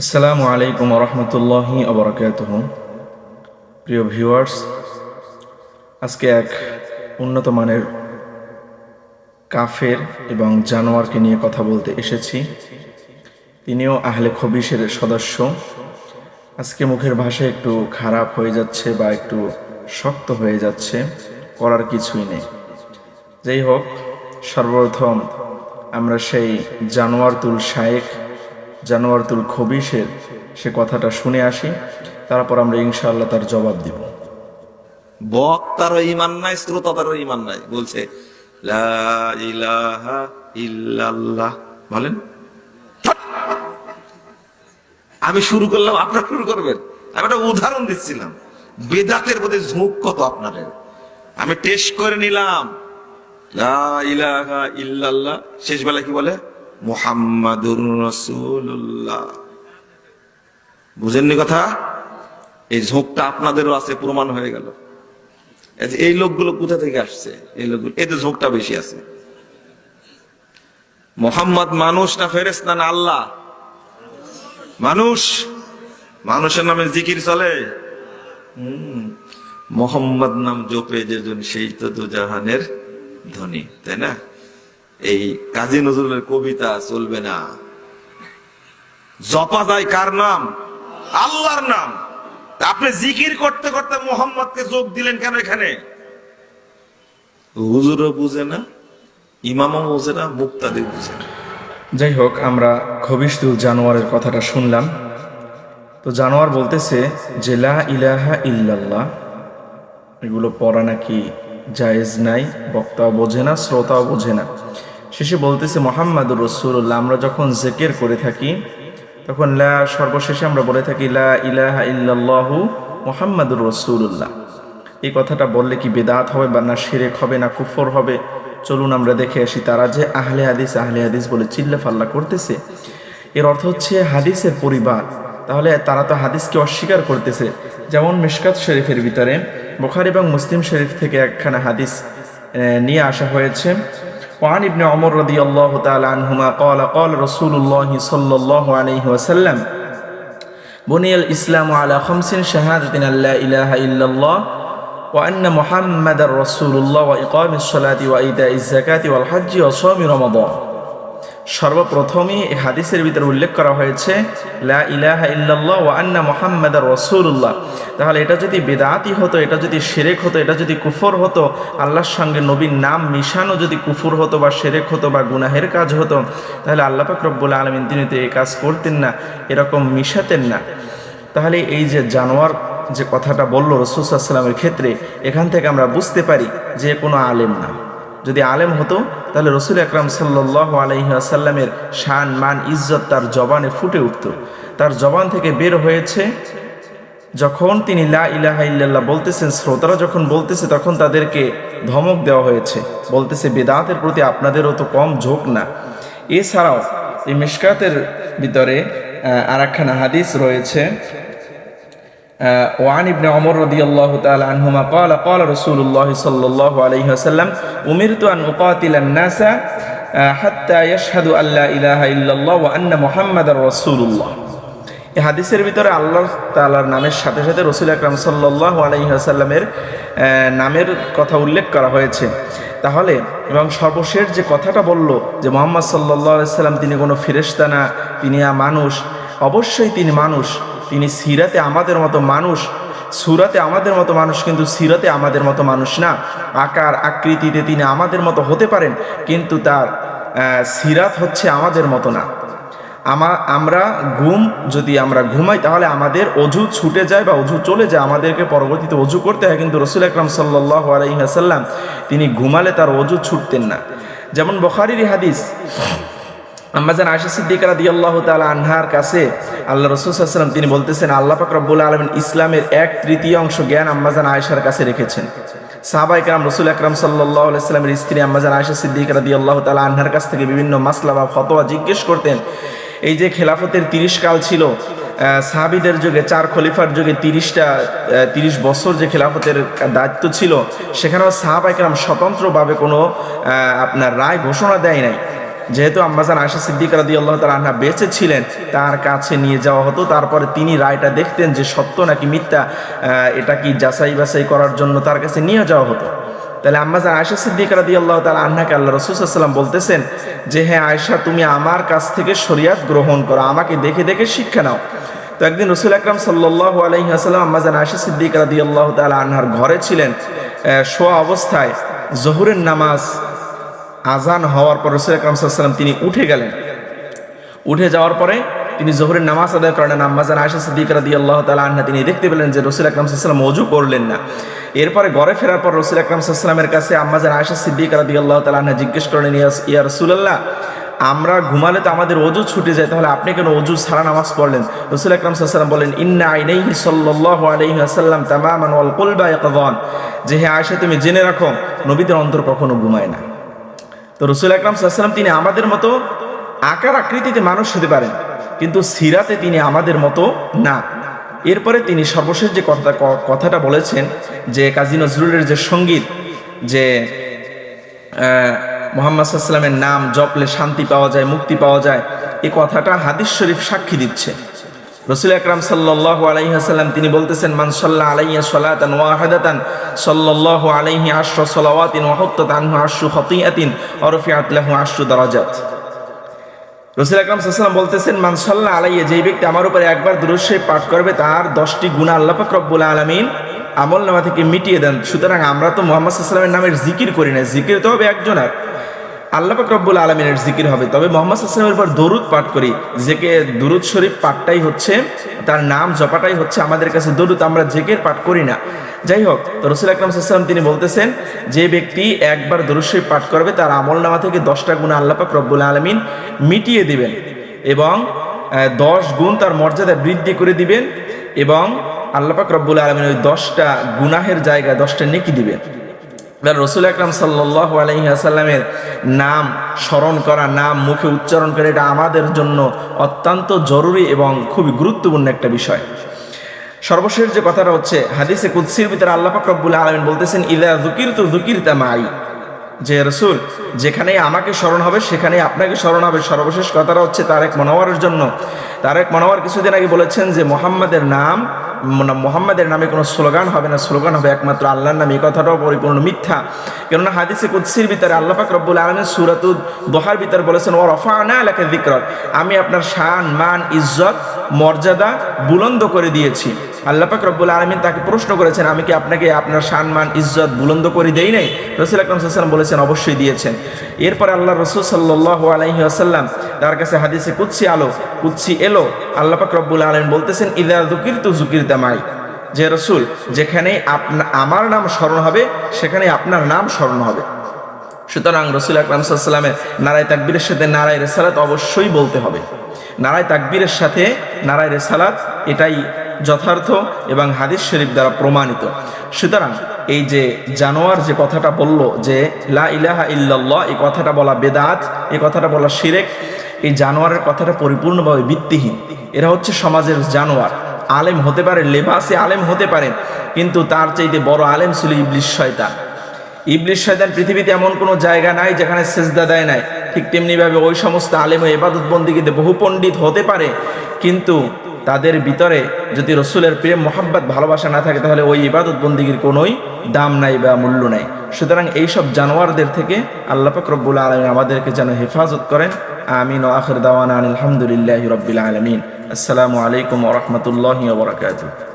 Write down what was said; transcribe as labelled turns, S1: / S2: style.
S1: আসসালামু আলাইকুম রহমতুল্লাহি আবরাকাতুহ। প্রিয় ভিউয়ার্স, আজকে এক উন্নত মানের কাফের এবং জানোয়ারকে নিয়ে কথা বলতে এসেছি। তিনিও আহলে খবিশের সদস্য। আজকে মুখের ভাষা একটু খারাপ হয়ে যাচ্ছে বা একটু শক্ত হয়ে যাচ্ছে, করার কিছুই নেই। যাই হোক, সর্বপ্রথম আমরা সেই জানোয়ারতুল শায়েখ, জানোয়ারতুল খবিশের সে কথাটা শুনে আসি, তারপর আমরা ইনশাআল্লাহ তার জবাব দিব।
S2: বক্তারও ঈমান নাই, শ্রোতাদেরও ঈমান নাই। বলছে লা ইলাহা ইল্লাল্লাহ, বলেন। আমি শুরু করলাম, আপনারা শুরু করবেন। আমি একটা উদাহরণ দিচ্ছিলাম, বেদাতের মধ্যে ঝোঁক কত আপনাদের। আমি টেস্ট করে নিলাম। লা ইলাহা ইল্লাল্লাহ, শেষ বেলায় কি বলে? মুহাম্মাদুর রাসূলুল্লাহ। বুঝেননি কথা? এই ঝোঁকটা আপনাদেরও আছে, প্রমাণ হয়ে গেল। এই লোকগুলো কোথা থেকে আসছে? এই লোকগুলো, এদের ঝোঁকটা বেশি আছে। মোহাম্মদ মানুষ না ফেরেশতা না আল্লাহ? মানুষ। মানুষের নামে জিকির চলে। মোহাম্মদ নাম জপে যেজন সেই তো দুজাহানের ধনী, তাই না? এই কাজী নজরুলের কবিতা চলবে না। জপা যায় কার নাম? আল্লাহর নাম। আপনি জিকির করতে করতে মোহাম্মদকে যোগ দিলেন কেন এখানে? হুজুরও বুঝে না, ইমামও বুঝে না, মুক্তাদি বুঝে না।
S1: যাই হোক, আমরা খবিশতুল জানোয়ারের কথাটা শুনলাম। তো জানোয়ার বলতেছে যে লা ইলাহা ইল্লাল্লাহ, এগুলো পড়া নাকি জায়েজ নাই। বক্তাও বোঝে না, শ্রোতাও বোঝে না। শেষে বলতেছে মুহাম্মাদুর রাসূলুল্লাহ। আমরা যখন জিকির করে থাকি তখন সর্বশেষে আমরা বলে থাকি লা ইলাহা ইল্লাল্লাহু মুহাম্মাদুর রাসূলুল্লাহ। এই কথাটা বললে কি বেদাত হবে বা না শিরক হবে না কুফর হবে? চলুন আমরা দেখে আসি। তারা যে আহলে হাদিস বলে চিল্লাফাল্লা করতেছে, এর অর্থ হচ্ছে হাদিসের পরিবার। তাহলে তারা তো হাদিসকে অস্বীকার করতেছে। যেমন মিশকাত শরীফের ভিতরে বুখারী এবং মুসলিম শরীফ থেকে একখানা হাদিস নিয়ে আসা হয়েছে। وعن ابن عمر رضي الله تعالى عنهما قال قال رسول الله صلى الله عليه وسلم بني الإسلام على 5 شهادة أن لا إله إلا الله وأن محمد رسول الله وإقام الصلاة وإيتاء الزكاة والحج وصوم رمضان। সর্বপ্রথমই এই হাদিসের ভিতরে উল্লেখ করা হয়েছে লা ইলাহা ইল্লাল্লাহ ওয়া আন্না মুহাম্মাদার রাসূলুল্লাহ। তাহলে এটা যদি বেদাতি হতো, এটা যদি শিরক হতো, এটা যদি কুফর হতো, আল্লাহর সঙ্গে নবীর নাম মিশানো যদি কুফর হতো বা শিরক হতো বা গুনাহের কাজ হতো, তাহলে আল্লাহ পাক রব্বুল আলামিন তিনি তো এই কাজ করতেন না, এরকম মিশাতেন না। তাহলে এই যে জানোয়ার যে কথাটা বলল রাসূল সাল্লাল্লাহু আলাইহি ওয়াসাল্লামের ক্ষেত্রে, এখান থেকে আমরা বুঝতে পারি যে কোনো আলেম না। যদি আলেম হতো তাহলে রসুল আকরাম সাল্লাল্লাহু আলাইহি ওয়াসাল্লামের শান মান ইজ্জত তার জবানে ফুটে উঠত। তার জবান থেকে বের হয়েছে যখন তিনি লা ইলাহা ইল্লাল্লাহ বলতেছেন, শ্রোতারা যখন বলতেছে তখন তাদেরকে ধমক দেওয়া হয়েছে, বলতেছে বেদাতের প্রতি আপনাদেরও তো কম ঝোঁক না। এছাড়াও এই মিশকাতের ভিতরে আর একখানা হাদিস রয়েছে। وعن ابن عمر رضي الله تعالى عنهما قال قال رسول الله صلى الله عليه وسلم أمرت أن أقاتل الناس حتى يشهدوا أن لا إله إلا الله وأن محمد رسول الله। এই হাদিসের ভিতরে আল্লাহ তাআলার নামের সাথে সাথে রাসূল আকরাম সাল্লাল্লাহু আলাইহি ওয়াসাল্লামের নামের কথা উল্লেখ করা হয়েছে। তাহলে এবং সর্বশেষ যে কথাটা বলল যে মুহাম্মদ সাল্লাল্লাহু আলাইহি ওয়াসাল্লাম তিনি কোনো ফেরেশতা না, তিনি মানুষ। অবশ্যই তিনি মানুষ, তিনি সিরাতে আমাদের মতো মানুষ, সুরাতে আমাদের মতো মানুষ, কিন্তু সিরাতে আমাদের মতো মানুষ না। আকার আকৃতিতে তিনি আমাদের মতো হতে পারেন, কিন্তু তার সিরাত হচ্ছে আমাদের মতো না। আমরা যদি আমরা ঘুমাই তাহলে আমাদের অজু ছুটে যায় বা অজু চলে যায়, আমাদেরকে পরবর্তীতে অজু করতে হয়। কিন্তু রাসূল আকরাম সাল্লাল্লাহু আলাইহি ওয়াসাল্লাম তিনি ঘুমালে তার অজু ছুটতেন না। যেমন বুখারীর হাদিস, আম্মাজান আয়েশা সিদ্দিকা রাদিয়াল্লাহু তাআলা আনহার কাছে আল্লাহ রাসূল সাল্লাল্লাহু আলাইহি ওয়াসাল্লাম তিনি বলতেছেন আল্লাহ পাক রব্বুল আলামিন ইসলামের 1/3 জ্ঞান আম্মাজান আয়েশার কাছে রেখেছেন। সাহাবায়ে কেরাম রাসূল আকরাম সাল্লাল্লাহু আলাইহি ওয়াসাল্লামের স্ত্রী আম্মাজান আয়েশা সিদ্দিকা রাদিয়াল্লাহু তাআলা আনহার কাছ থেকে বিভিন্ন মাসলা বা ফতোয়া জিজ্ঞেস করতেন। এই যে খেলাফতের 30 কাল ছিল, সাহাবীদের যুগে 4 খলিফার যুগে 30 বছর যে খেলাফতের দায়িত্ব ছিল, সেখানেও সাহাবায়ে কেরাম স্বতন্ত্রভাবে কোনো আপনার রায় ঘোষণা দেয় নাই। যেহেতু আম্মাজান আয়েশা সিদ্দিকা রাদিয়াল্লাহু তাআলা আনহা বেঁচে ছিলেন, তার কাছে নিয়ে যাওয়া হতো, তারপরে তিনি রায়টা দেখতেন যে সত্য নাকি মিথ্যা, এটা কি যাচাই বাছাই করার জন্য তার কাছে নিয়ে যাওয়া হতো। তাহলে আম্মাজান আয়েশা সিদ্দিকা রাদিয়াল্লাহু তাআলা আনহাকে আল্লাহ রাসূল সাল্লাল্লাহু আলাইহি ওয়াসাল্লাম বলতেছেন যে হ্যাঁ আয়েশা, তুমি আমার কাছ থেকে শরীয়ত গ্রহণ করো, আমাকে দেখে দেখে শিক্ষা নাও। তো একদিন রাসূল আকরাম সাল্লাল্লাহু আলাইহি ওয়াসাল্লাম আম্মাজান আয়েশা সিদ্দিকা রাদিয়াল্লাহু তাআলা আনহার ঘরে ছিলেন, শোয়া অবস্থায় জোহরের নামাজ আজান হওয়ার পর রাসূল আকরাম সাল্লাল্লাহু আলাইহি ওয়াসাল্লাম তিনি উঠে গেলেন। উঠে যাওয়ার পরে তিনি জোহরের নামাজ আদায় করেন। আম্মাজান আয়েশা সিদ্দিকা রাদিয়াল্লাহু তাআলা আনহা তিনি দেখতে পেলেন যে রাসূল আকরাম সাল্লাল্লাহু আলাইহি ওয়াসাল্লাম ওযু করলেন না। এরপরে ঘরে ফেরার পর রাসূল আকরাম সাল্লাল্লাহু আলাইহি ওয়াসাল্লামের কাছে আম্মাজান আয়েশা সিদ্দিকা রাদিয়াল্লাহু তাআলা আনহা জিজ্ঞেস করলেন, ইয়া রাসূলুল্লাহ, আমরা ঘুমালে তো আমাদের ওযু ছুটে যায়, তাহলে আপনি কেন ওযু ছাড়া নামাজ পড়লেন? রাসূল আকরাম সাল্লাল্লাহু আলাইহি ওয়াসাল্লাম বলেন, ইন্না আইনাইহি সাল্লাল্লাহু আলাইহি ওয়াসাল্লাম তামামান ওয়াল কুলবা ইয়াকযান, যে হে আয়েশা তুমি জেনে রাখো নবীদের অন্তর কখনো ঘুমায় না। তো রাসূল আকরাম সাল্লাল্লাহু আলাইহি ওয়াসাল্লাম তিনি আমাদের মতো আকার আকৃতিতে মানুষ হতে পারেন, কিন্তু সিরাতে তিনি আমাদের মতো না। এরপরে তিনি সর্বশেষ যে কথাটা বলেছেন যে কাজী নজরুলের যে সঙ্গীত, যে মুহাম্মদ সাল্লাল্লাহু আলাইহি ওয়াসাল্লামের নাম জপলে শান্তি পাওয়া যায়, মুক্তি পাওয়া যায়, এই কথাটা হাদিস শরীফ সাক্ষী দিচ্ছে। রাসূল আকরাম সাল্লাল্লাহু আলাইহি ওয়াসাল্লাম তিনি বলতেছেন, মান সাল্লা আলাইহি সালাতান ওয়াহিদাতান সাল্লাল্লাহু আলাইহি আশরা সালাওয়াতিন ওয়া হুত্তাত আনহু আশরু খাতিআতিন ওয়া রুফিআত লাহু আশরু দারাজাত। রাসূল আকরাম সাল্লাল্লাহু আলাইহি ওয়াসাল্লাম বলতেছেন, মান সাল্লা আলাইহি, যেই ব্যক্তি আমার উপরে একবার দুরূদ শরীফ পাঠ করবে তার 10টি গুনাহ আল্লাহ পাক রব্বুল আলামিন আমলনামা থেকে মিটিয়ে দেন। সুতরাং আমরা তো মুহাম্মদ সাল্লাল্লাহু আলাইহি ওয়াসাল্লামের নামের জিকির করি না, জিকির তো হবে একজনের, আল্লাহ পাক রব্বুল আলামিনের জিকির হবে। তবে মুহাম্মদ সাল্লাল্লাহু আলাইহি ওয়াসাল্লামের উপর দরুদ পাঠ করি, যে দুরুদ শরীফ পাঠটাই হচ্ছে, তার নাম জপাটাই হচ্ছে আমাদের কাছে দরুদ, আমরা জিকির পাঠ করি না। যাই হোক, তো রাসূল আকরাম সাল্লাল্লাহু আলাইহি ওয়াসাল্লাম তিনি বলতেছেন, যে ব্যক্তি একবার দরুদ শরীফ পাঠ করবে তার আমলনামা থেকে 10টা গুনাহ আল্লাহ পাক রব্বুল আলামিন মিটিয়ে দিবেন এবং 10 গুণ তার মর্যাদা বৃদ্ধি করে দিবেন, এবং আল্লাহ পাক রব্বুল আলামিন ওই 10টা গুনাহের জায়গায় 10টা নেকি দিবেন। রাসূল আকরাম সাল্লাল্লাহু আলাইহি ওয়াসাল্লামের নাম স্মরণ করা, নাম মুখে উচ্চারণ করে, এটা আমাদের জন্য অত্যন্ত জরুরি এবং খুবই গুরুত্বপূর্ণ একটা বিষয়। সর্বশেষ যে কথাটা হচ্ছে হাদিসে কুদসির ভিতরে আল্লাহ পাক রব্বুল আলামিন বলতেছেন, ইযা যুকিরতু যুকিরতা মাই, যে রাসূল যেখানেই আমাকে স্মরণ হবে সেখানেই আপনাকে স্মরণ হবে। সর্বশেষ কথাটা হচ্ছে তারেক মনোয়ারের জন্য। তারেক মনোয়ার কিছুদিন আগে বলেছেন যে মুহাম্মাদের নামে কোনো স্লোগান হবে না, স্লোগান হবে একমাত্র আল্লাহর নামে। এই কথাটাও পরিপূর্ণ মিথ্যা। কেননা হাদিসে কুদসির ভিতরে আল্লাহ পাক রব্বুল আলামিন সূরাতুদ দুহার ভিতরে বলেছেন, ওয়া রাফা'না লাকা যিকরাক, আমি আপনার শান, মান, ইজ্জত, মর্যাদা বুলন্দ করে দিয়েছি। আল্লাহ পাক রব্বুল আলামিন তাকে প্রশ্ন করেছেন, আমি কি আপনাকে আপনার শান, মান, ইজ্জত বুলন্দ করে দেই নাই? রাসূল আকরাম সাল্লাল্লাহু আলাইহি ওয়াসাল্লাম বলেছেন, অবশ্যই দিয়েছেন। এরপরে আল্লাহ রাসূল সাল্লাল্লাহু আলাইহি ওয়াসাল্লাম তার কাছে হাদিসে কুদসি এলো, আল্লাহ পাক রব্বুল আলামিন বলতেছেন, ইযা যুকিরতু যুকিরতা মাই, যে রাসূল যেখানে আমার নাম স্মরণ হবে সেখানে আপনার নাম স্মরণ হবে। সুতরাং রাসূল আকরাম সাল্লাল্লাহু আলাইহি ওয়াসাল্লামের নারায়ে তাকবীরের সাথে নারায়ে রিসালাত অবশ্যই বলতে হবে। নারায়ে তাকবীরের সাথে নারায়ে রিসালাত, এটাই যথার্থ এবং হাদিস শরীফ দ্বারা প্রমাণিত। সুতরাং এই যে জানোয়ার যে কথাটা বলল যে লা ইলাহা ইল্লাল্লাহ, এই কথাটা বলা বেদাত, এই কথাটা বলা শিরক, এই জানোয়ারের কথাটা পরিপূর্ণভাবে ভিত্তিহীন। এরা হচ্ছে সমাজের জানোয়ার। আলেম হতে পারে, লেবাসে আলেম হতে পারে, কিন্তু তার চাইতে বড় আলেম ছিল ইবলিস শয়তান। ইবলিস শয়তান পৃথিবীতে এমন কোনো জায়গা নাই যেখানে সেজদা দেয় নাই। ঠিক তেমনিভাবে ওই সমস্ত আলেম ও ইবাদত বন্দিগিতে বহু পণ্ডিত হতে পারে, কিন্তু তাদের ভিতরে যদি রসুলের প্রেম, মোহাব্বত, ভালোবাসা না থাকে তাহলে ওই ইবাদত বন্দিগির কোনোই দাম নাই বা মূল্য নাই। সুতরাং এইসব জানোয়ারদের থেকে আল্লাহ পাক রব্বুল আলামিন আমাদেরকে যেন হেফাজত করেন। আমিন। ওয়া আখির দাওয়ানা আলহামদুলিল্লাহি রাব্বিল আলামিন। আসসালামু আলাইকুম ওয়া রাহমাতুল্লাহি ওয়া বারাকাতুহু।